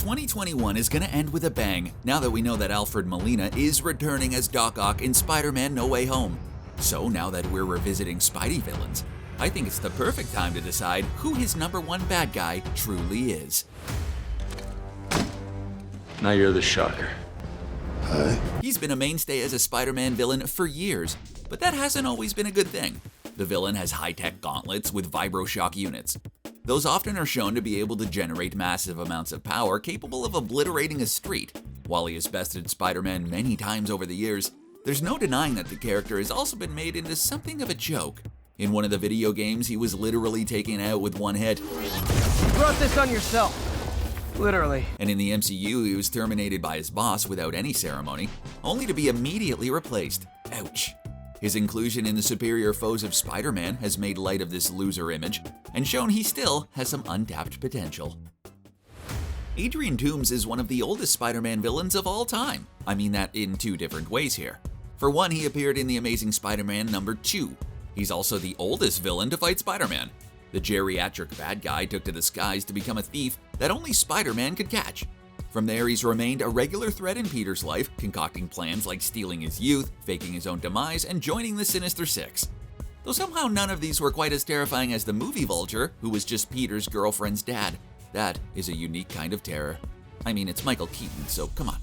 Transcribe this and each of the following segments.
2021 is gonna end with a bang now that we know that Alfred Molina is returning as Doc Ock in Spider-Man No Way Home. So now that we're revisiting Spidey villains, I think it's the perfect time to decide who his #1 bad guy truly is. Now you're the shocker. Hi. He's been a mainstay as a Spider-Man villain for years, but that hasn't always been a good thing. The villain has high-tech gauntlets with vibroshock units. Those often are shown to be able to generate massive amounts of power capable of obliterating a street. While he has bested Spider-Man many times over the years, there's no denying that the character has also been made into something of a joke. In one of the video games, he was literally taken out with one hit. You brought this on yourself. Literally. And in the MCU, he was terminated by his boss without any ceremony, only to be immediately replaced. Ouch. His inclusion in the superior foes of Spider-Man has made light of this loser image and shown he still has some untapped potential. Adrian Toomes is one of the oldest Spider-Man villains of all time. I mean that in two different ways here. For one, he appeared in The Amazing Spider-Man #2. He's also the oldest villain to fight Spider-Man. The geriatric bad guy took to the skies to become a thief that only Spider-Man could catch. From there, he's remained a regular threat in Peter's life, concocting plans like stealing his youth, faking his own demise, and joining the Sinister Six. Though somehow none of these were quite as terrifying as the movie Vulture, who was just Peter's girlfriend's dad. That is a unique kind of terror. I mean, it's Michael Keaton, so come on.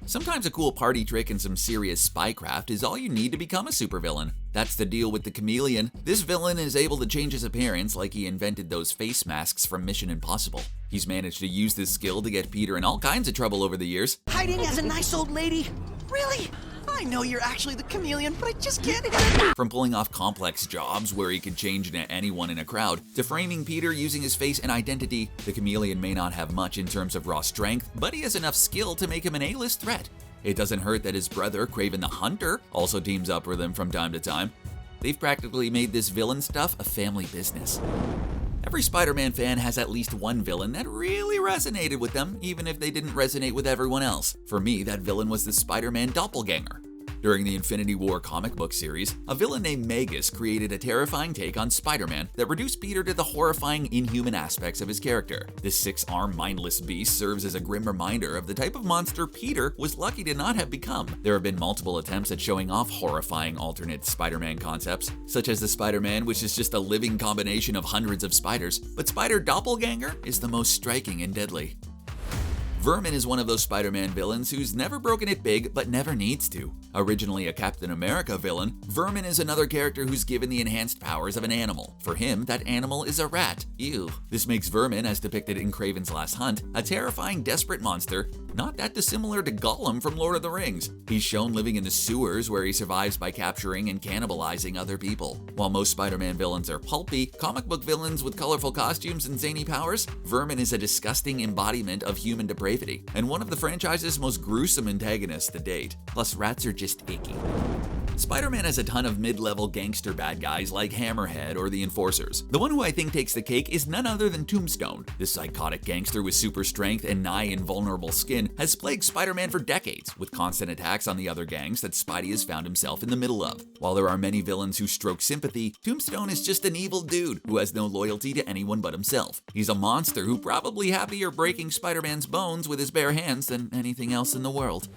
Sometimes a cool party trick and some serious spycraft is all you need to become a supervillain. That's the deal with the Chameleon. This villain is able to change his appearance like he invented those face masks from Mission Impossible. He's managed to use this skill to get Peter in all kinds of trouble over the years. Hiding as a nice old lady? Really? I know you're actually the Chameleon, but I just can't admit it. From pulling off complex jobs where he could change into anyone in a crowd, to framing Peter using his face and identity, the Chameleon may not have much in terms of raw strength, but he has enough skill to make him an A-list threat. It doesn't hurt that his brother, Kraven the Hunter, also teams up with him from time to time. They've practically made this villain stuff a family business. Every Spider-Man fan has at least one villain that really resonated with them, even if they didn't resonate with everyone else. For me, that villain was the Spider-Man Doppleganger. During the Infinity War comic book series, a villain named Magus created a terrifying take on Spider-Man that reduced Peter to the horrifying, inhuman aspects of his character. This six-armed, mindless beast serves as a grim reminder of the type of monster Peter was lucky to not have become. There have been multiple attempts at showing off horrifying alternate Spider-Man concepts, such as the Spider-Man, which is just a living combination of hundreds of spiders, but Spider Doppelganger is the most striking and deadly. Vermin is one of those Spider-Man villains who's never broken it big, but never needs to. Originally a Captain America villain, Vermin is another character who's given the enhanced powers of an animal. For him, that animal is a rat. Ew. This makes Vermin, as depicted in Kraven's Last Hunt, a terrifying, desperate monster, not that dissimilar to Gollum from Lord of the Rings. He's shown living in the sewers where he survives by capturing and cannibalizing other people. While most Spider-Man villains are pulpy, comic book villains with colorful costumes and zany powers, Vermin is a disgusting embodiment of human depravity, and one of the franchise's most gruesome antagonists to date. Plus, rats are just icky. Spider-Man has a ton of mid-level gangster bad guys like Hammerhead or the Enforcers. The one who I think takes the cake is none other than Tombstone. This psychotic gangster with super strength and nigh invulnerable skin has plagued Spider-Man for decades, with constant attacks on the other gangs that Spidey has found himself in the middle of. While there are many villains who stroke sympathy, Tombstone is just an evil dude who has no loyalty to anyone but himself. He's a monster who probably happier breaking Spider-Man's bones with his bare hands than anything else in the world.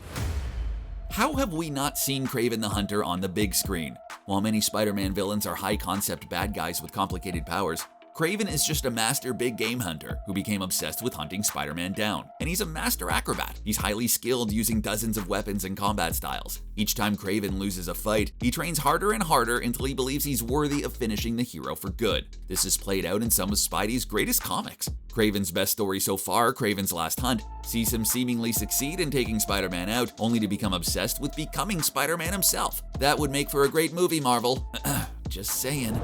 How have we not seen Kraven the Hunter on the big screen? While many Spider-Man villains are high-concept bad guys with complicated powers, Kraven is just a master big game hunter who became obsessed with hunting Spider-Man down. And he's a master acrobat. He's highly skilled using dozens of weapons and combat styles. Each time Kraven loses a fight, he trains harder and harder until he believes he's worthy of finishing the hero for good. This is played out in some of Spidey's greatest comics. Kraven's best story so far, Kraven's Last Hunt, sees him seemingly succeed in taking Spider-Man out, only to become obsessed with becoming Spider-Man himself. That would make for a great movie, Marvel. Just saying.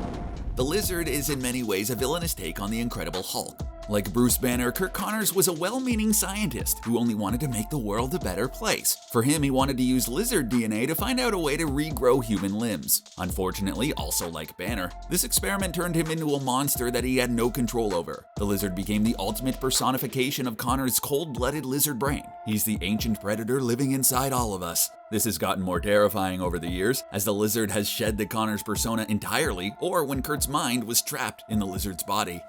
The Lizard is in many ways a villainous take on the Incredible Hulk. Like Bruce Banner, Kirk Connors was a well-meaning scientist who only wanted to make the world a better place. For him, he wanted to use lizard DNA to find out a way to regrow human limbs. Unfortunately, also like Banner, this experiment turned him into a monster that he had no control over. The Lizard became the ultimate personification of Connors' cold-blooded lizard brain. He's the ancient predator living inside all of us. This has gotten more terrifying over the years, as the Lizard has shed the Connors persona entirely, or when Kurt's mind was trapped in the Lizard's body.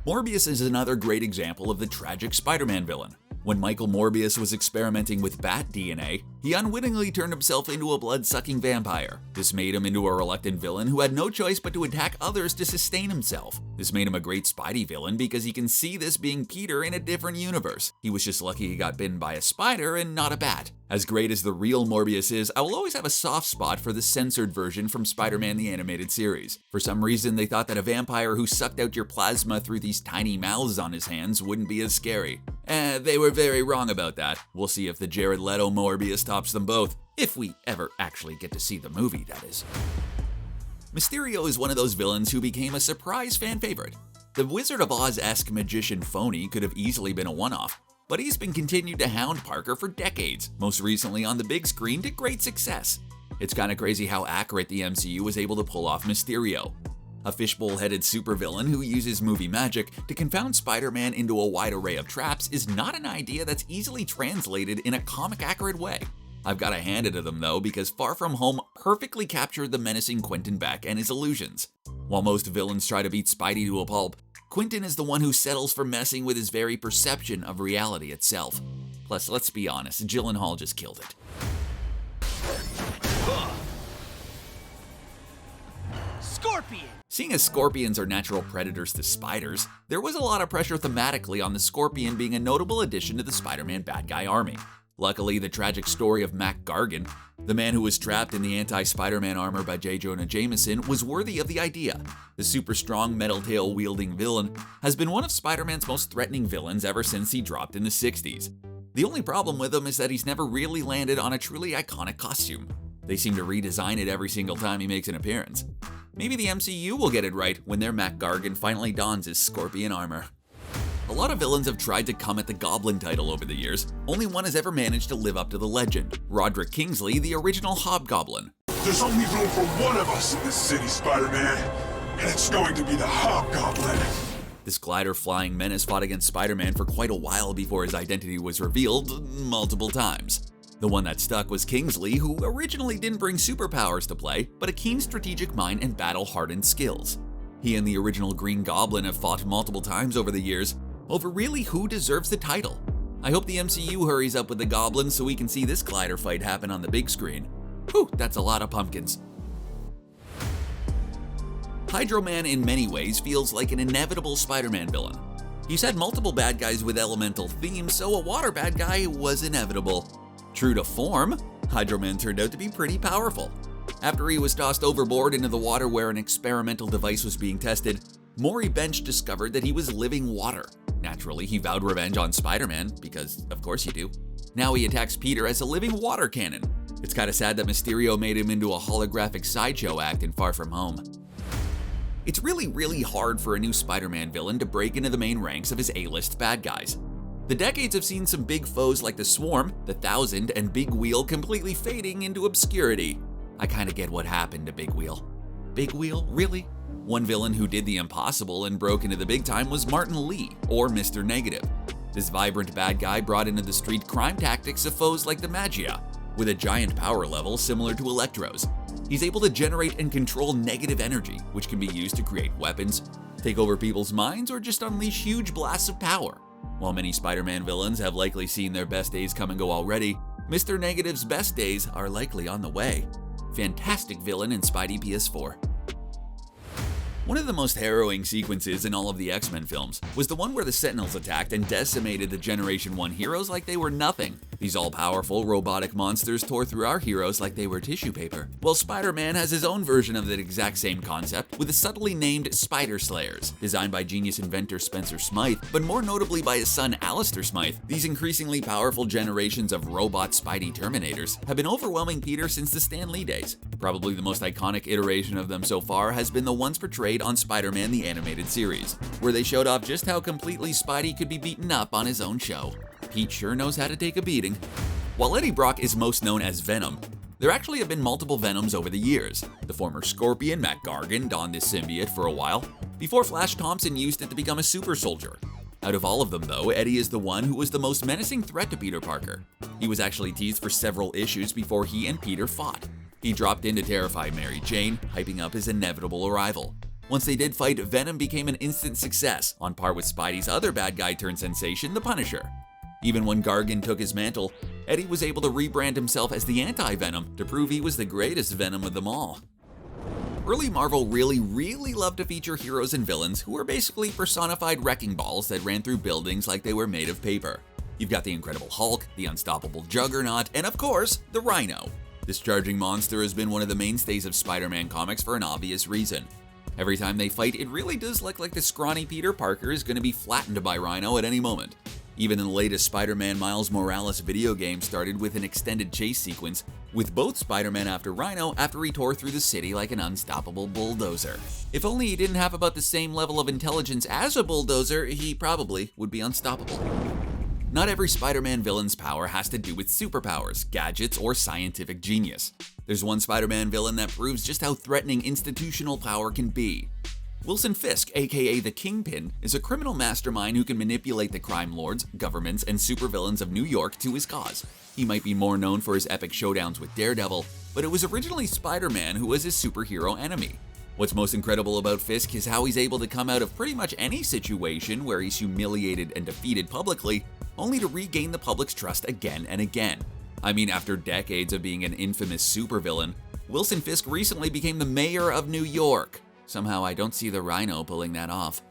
Morbius is another great example of the tragic Spider-Man villain. When Michael Morbius was experimenting with bat DNA, he unwittingly turned himself into a blood-sucking vampire. This made him into a reluctant villain who had no choice but to attack others to sustain himself. This made him a great Spidey villain because he can see this being Peter in a different universe. He was just lucky he got bitten by a spider and not a bat. As great as the real Morbius is, I will always have a soft spot for the censored version from Spider-Man the Animated Series. For some reason, they thought that a vampire who sucked out your plasma through these tiny mouths on his hands wouldn't be as scary. They were very wrong about that. We'll see if the Jared Leto Morbius tops them both. If we ever actually get to see the movie, that is. Mysterio is one of those villains who became a surprise fan favorite. The Wizard of Oz-esque magician phony could have easily been a one-off, but he's been continued to hound Parker for decades, most recently on the big screen to great success. It's kinda crazy how accurate the MCU was able to pull off Mysterio. A fishbowl-headed supervillain who uses movie magic to confound Spider-Man into a wide array of traps is not an idea that's easily translated in a comic-accurate way. I've gotta hand it to them though, because Far From Home perfectly captured the menacing Quentin Beck and his illusions. While most villains try to beat Spidey to a pulp, Quentin is the one who settles for messing with his very perception of reality itself. Plus, let's be honest, Gyllenhaal just killed it. Scorpion! Seeing as scorpions are natural predators to spiders, there was a lot of pressure thematically on the Scorpion being a notable addition to the Spider-Man bad guy army. Luckily, the tragic story of Mac Gargan, the man who was trapped in the anti-Spider-Man armor by J. Jonah Jameson, was worthy of the idea. The super-strong metal tail-wielding villain has been one of Spider-Man's most threatening villains ever since he dropped in the 60s. The only problem with him is that he's never really landed on a truly iconic costume. They seem to redesign it every single time he makes an appearance. Maybe the MCU will get it right when their Mac Gargan finally dons his scorpion armor. A lot of villains have tried to come at the Goblin title over the years. Only one has ever managed to live up to the legend: Roderick Kingsley, the original Hobgoblin. There's only room for one of us in this city, Spider-Man, and it's going to be the Hobgoblin. This glider-flying menace fought against Spider-Man for quite a while before his identity was revealed, multiple times. The one that stuck was Kingsley, who originally didn't bring superpowers to play, but a keen strategic mind and battle-hardened skills. He and the original Green Goblin have fought multiple times over the years, over really who deserves the title. I hope the MCU hurries up with the Goblin so we can see this glider fight happen on the big screen. Whew, that's a lot of pumpkins. Hydro Man in many ways feels like an inevitable Spider-Man villain. He's had multiple bad guys with elemental themes, so a water bad guy was inevitable. True to form, Hydro Man turned out to be pretty powerful. After he was tossed overboard into the water where an experimental device was being tested, Maury Bench discovered that he was living water. Naturally, he vowed revenge on Spider-Man, because of course you do. Now he attacks Peter as a living water cannon. It's kinda sad that Mysterio made him into a holographic sideshow act in Far From Home. It's really hard for a new Spider-Man villain to break into the main ranks of his A-list bad guys. The decades have seen some big foes like the Swarm, the Thousand, and Big Wheel completely fading into obscurity. I kinda get what happened to Big Wheel. Big Wheel? Really? One villain who did the impossible and broke into the big time was Martin Lee, or Mr. Negative. This vibrant bad guy brought into the street crime tactics of foes like the Magia, with a giant power level similar to Electro's. He's able to generate and control negative energy, which can be used to create weapons, take over people's minds, or just unleash huge blasts of power. While many Spider-Man villains have likely seen their best days come and go already, Mr. Negative's best days are likely on the way. Fantastic villain in Spidey PS4. One of the most harrowing sequences in all of the X-Men films was the one where the Sentinels attacked and decimated the Generation 1 heroes like they were nothing. These all-powerful robotic monsters tore through our heroes like they were tissue paper. Well, Spider-Man has his own version of that exact same concept with the subtly named Spider Slayers, designed by genius inventor Spencer Smythe, but more notably by his son Alistair Smythe. These increasingly powerful generations of robot Spidey Terminators have been overwhelming Peter since the Stan Lee days. Probably the most iconic iteration of them so far has been the ones portrayed on Spider-Man the Animated Series, where they showed off just how completely Spidey could be beaten up on his own show. Pete sure knows how to take a beating. While Eddie Brock is most known as Venom, there actually have been multiple Venoms over the years. The former Scorpion, Mac Gargan, donned this symbiote for a while, before Flash Thompson used it to become a super soldier. Out of all of them though, Eddie is the one who was the most menacing threat to Peter Parker. He was actually teased for several issues before he and Peter fought. He dropped in to terrify Mary Jane, hyping up his inevitable arrival. Once they did fight, Venom became an instant success, on par with Spidey's other bad guy turned sensation, the Punisher. Even when Gargan took his mantle, Eddie was able to rebrand himself as the anti-Venom to prove he was the greatest Venom of them all. Early Marvel really loved to feature heroes and villains who were basically personified wrecking balls that ran through buildings like they were made of paper. You've got the Incredible Hulk, the Unstoppable Juggernaut, and of course, the Rhino. This charging monster has been one of the mainstays of Spider-Man comics for an obvious reason. Every time they fight, it really does look like the scrawny Peter Parker is going to be flattened by Rhino at any moment. Even in the latest Spider-Man Miles Morales video game started with an extended chase sequence, with both Spider-Man after Rhino after he tore through the city like an unstoppable bulldozer. If only he didn't have about the same level of intelligence as a bulldozer, he probably would be unstoppable. Not every Spider-Man villain's power has to do with superpowers, gadgets, or scientific genius. There's one Spider-Man villain that proves just how threatening institutional power can be. Wilson Fisk, aka the Kingpin, is a criminal mastermind who can manipulate the crime lords, governments, and supervillains of New York to his cause. He might be more known for his epic showdowns with Daredevil, but it was originally Spider-Man who was his superhero enemy. What's most incredible about Fisk is how he's able to come out of pretty much any situation where he's humiliated and defeated publicly, only to regain the public's trust again and again. I mean, after decades of being an infamous supervillain, Wilson Fisk recently became the mayor of New York. Somehow I don't see the Rhino pulling that off.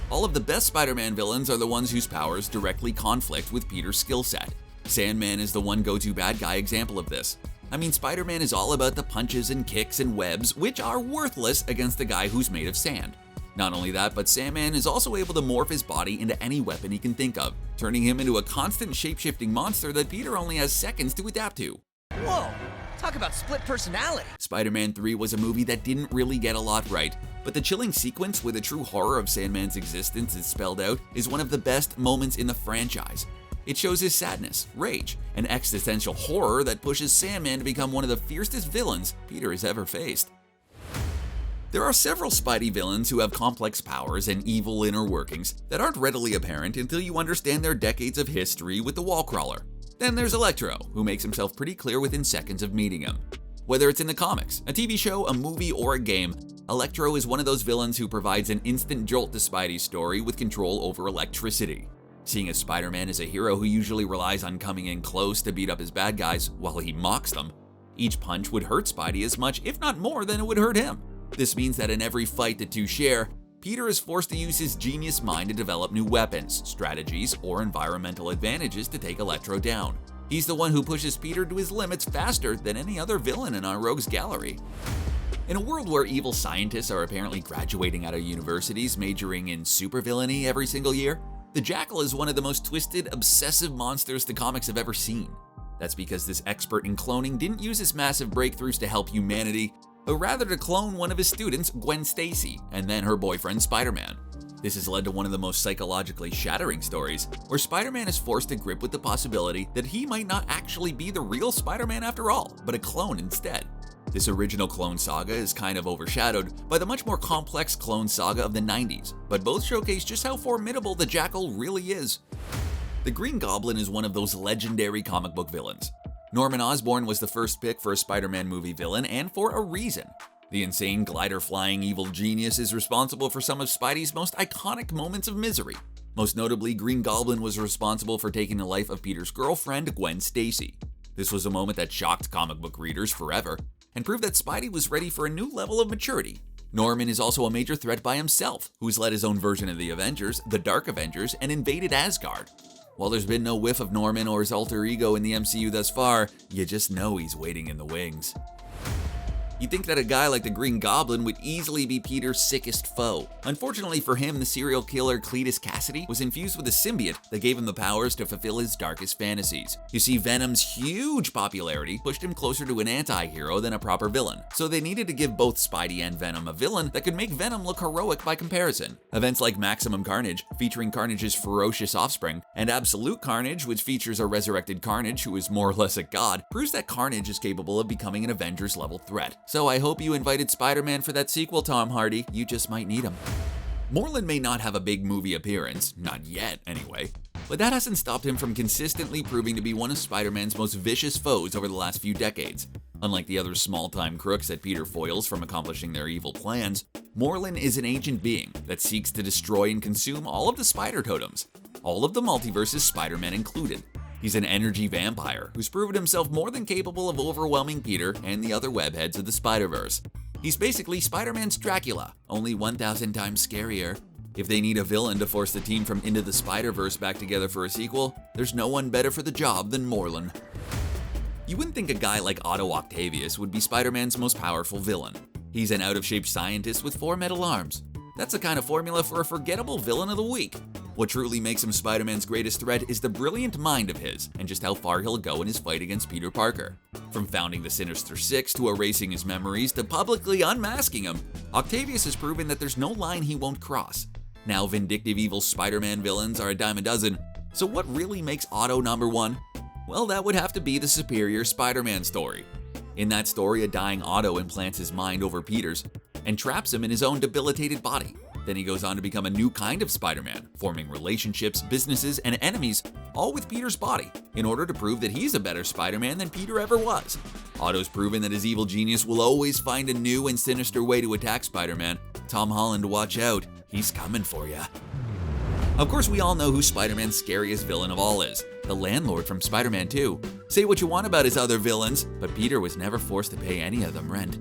All of the best Spider-Man villains are the ones whose powers directly conflict with Peter's skill set. Sandman is the one go-to bad guy example of this. I mean, Spider-Man is all about the punches and kicks and webs, which are worthless against the guy who's made of sand. Not only that, but Sandman is also able to morph his body into any weapon he can think of, turning him into a constant shape-shifting monster that Peter only has seconds to adapt to. Whoa! Talk about split personality. Spider-Man 3 was a movie that didn't really get a lot right, but the chilling sequence where the true horror of Sandman's existence is spelled out is one of the best moments in the franchise. It shows his sadness, rage, and existential horror that pushes Sandman to become one of the fiercest villains Peter has ever faced. There are several Spidey villains who have complex powers and evil inner workings that aren't readily apparent until you understand their decades of history with the Wallcrawler. Then there's Electro, who makes himself pretty clear within seconds of meeting him. Whether it's in the comics, a TV show, a movie, or a game, Electro is one of those villains who provides an instant jolt to Spidey's story with control over electricity. Seeing as Spider-Man is a hero who usually relies on coming in close to beat up his bad guys while he mocks them, each punch would hurt Spidey as much, if not more, than it would hurt him. This means that in every fight the two share, Peter is forced to use his genius mind to develop new weapons, strategies, or environmental advantages to take Electro down. He's the one who pushes Peter to his limits faster than any other villain in our rogues gallery. In a world where evil scientists are apparently graduating out of universities majoring in supervillainy every single year, the Jackal is one of the most twisted, obsessive monsters the comics have ever seen. That's because this expert in cloning didn't use his massive breakthroughs to help humanity, but rather to clone one of his students, Gwen Stacy, and then her boyfriend Spider-Man. This has led to one of the most psychologically shattering stories, where Spider-Man is forced to grip with the possibility that he might not actually be the real Spider-Man after all, but a clone instead. This original clone saga is kind of overshadowed by the much more complex clone saga of the 90s, but both showcase just how formidable the Jackal really is. The Green Goblin is one of those legendary comic book villains. Norman Osborn was the first pick for a Spider-Man movie villain, and for a reason. The insane glider-flying evil genius is responsible for some of Spidey's most iconic moments of misery. Most notably, Green Goblin was responsible for taking the life of Peter's girlfriend, Gwen Stacy. This was a moment that shocked comic book readers forever, and proved that Spidey was ready for a new level of maturity. Norman is also a major threat by himself, who's led his own version of the Avengers, the Dark Avengers, and invaded Asgard. While there's been no whiff of Norman or his alter ego in the MCU thus far, you just know he's waiting in the wings. You'd think that a guy like the Green Goblin would easily be Peter's sickest foe. Unfortunately for him, the serial killer Cletus Kasady was infused with a symbiote that gave him the powers to fulfill his darkest fantasies. You see, Venom's huge popularity pushed him closer to an anti-hero than a proper villain, so they needed to give both Spidey and Venom a villain that could make Venom look heroic by comparison. Events like Maximum Carnage, featuring Carnage's ferocious offspring, and Absolute Carnage, which features a resurrected Carnage who is more or less a god, proves that Carnage is capable of becoming an Avengers-level threat. So I hope you invited Spider-Man for that sequel, Tom Hardy. You just might need him. Morlun may not have a big movie appearance, not yet anyway, but that hasn't stopped him from consistently proving to be one of Spider-Man's most vicious foes over the last few decades. Unlike the other small-time crooks that Peter foils from accomplishing their evil plans, Morlun is an ancient being that seeks to destroy and consume all of the spider totems, all of the multiverse's Spider-Man included. He's an energy vampire who's proven himself more than capable of overwhelming Peter and the other webheads of the Spider-Verse. He's basically Spider-Man's Dracula, only 1,000 times scarier. If they need a villain to force the team from Into the Spider-Verse back together for a sequel, there's no one better for the job than Morlun. You wouldn't think a guy like Otto Octavius would be Spider-Man's most powerful villain. He's an out-of-shape scientist with 4 metal arms. That's the kind of formula for a forgettable villain of the week. What truly makes him Spider-Man's greatest threat is the brilliant mind of his and just how far he'll go in his fight against Peter Parker. From founding the Sinister Six to erasing his memories to publicly unmasking him, Octavius has proven that there's no line he won't cross. Now vindictive evil Spider-Man villains are a dime a dozen, so what really makes Otto number one? Well, that would have to be the Superior Spider-Man story. In that story, a dying Otto implants his mind over Peter's and traps him in his own debilitated body. Then he goes on to become a new kind of Spider-Man, forming relationships, businesses, and enemies, all with Peter's body, in order to prove that he's a better Spider-Man than Peter ever was. Otto's proven that his evil genius will always find a new and sinister way to attack Spider-Man. Tom Holland, watch out, he's coming for ya. Of course, we all know who Spider-Man's scariest villain of all is, the landlord from Spider-Man 2. Say what you want about his other villains, but Peter was never forced to pay any of them rent.